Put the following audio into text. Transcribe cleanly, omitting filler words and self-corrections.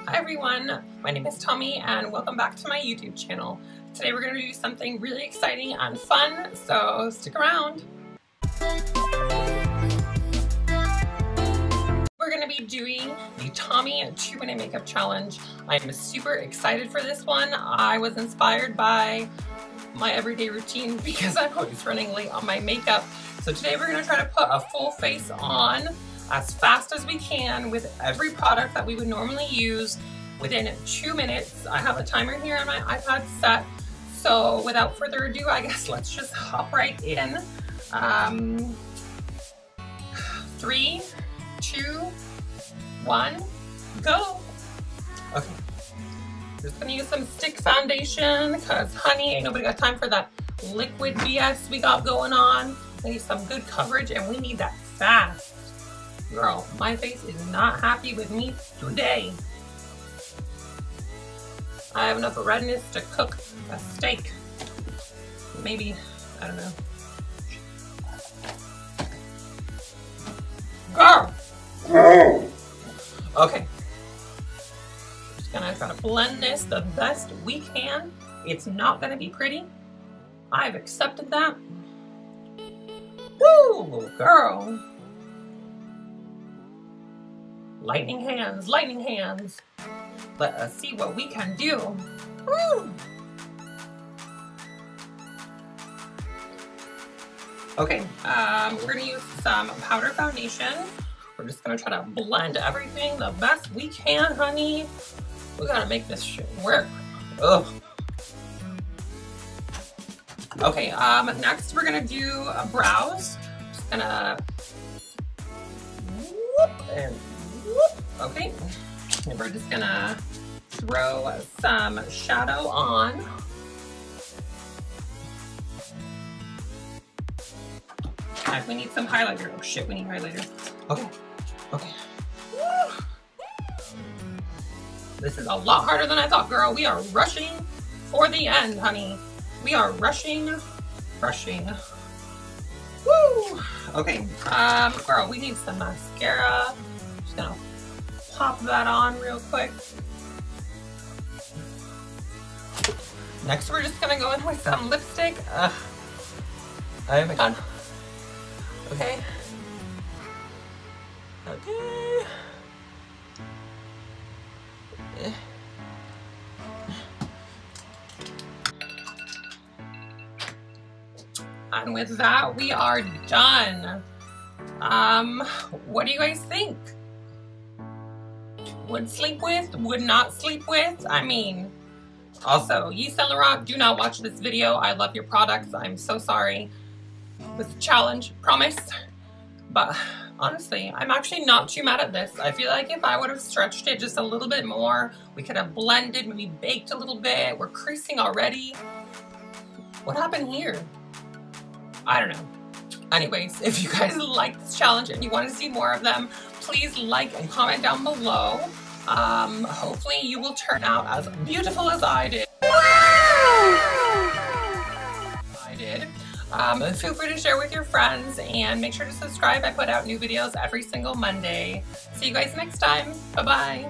Hi everyone, my name is Tommy and welcome back to my YouTube channel. Today we're going to do something really exciting and fun, so stick around. We're going to be doing the Tommy 2-minute makeup challenge. I am super excited for this one. I was inspired by my everyday routine because I'm always running late on my makeup. So today we're going to try to put a full face on as fast as we can with every product that we would normally use within 2 minutes. I have a timer here on my iPad set, so without further ado, I guess let's just hop right in. 3, 2, 1, go. Okay, just gonna use some stick foundation because honey, ain't nobody got time for that liquid BS we got going on. I need some good coverage and we need that fast. Girl, my face is not happy with me today. I have enough redness to cook a steak. Maybe, I don't know. Girl! Okay. Just gonna try to blend this the best we can. It's not gonna be pretty. I've accepted that. Woo, girl. Lightning hands, lightning hands. Let us see what we can do. Woo! Okay, we're gonna use some powder foundation. We're just gonna try to blend everything the best we can, honey. We gotta make this shit work. Ugh. Okay, next we're gonna do brows. Just gonna whoop and whoop. Okay, and we're just gonna throw some shadow on. We need some highlighter. Oh shit, we need highlighter. Okay, okay. Woo. This is a lot harder than I thought, girl. We are rushing for the end, honey. We are rushing. Woo! Okay, girl, we need some mascara. Just gonna pop that on real quick. Next, we're just gonna go in with some lipstick. Oh my god. Okay. Okay. And with that, we are done. What do you guys think? Would sleep with, would not sleep with? I mean, also, Yves Saint Laurent, do not watch this video. I love your products. I'm so sorry. It was a challenge, promise. But honestly, I'm actually not too mad at this. I feel like if I would have stretched it just a little bit more, we could have blended, maybe baked a little bit. We're creasing already. What happened here? I don't know. Anyways, if you guys like this challenge and you want to see more of them, please like and comment down below. Hopefully you will turn out as beautiful as I did. Feel free to share with your friends and make sure to subscribe. I put out new videos every single Monday. See you guys next time. Bye-bye.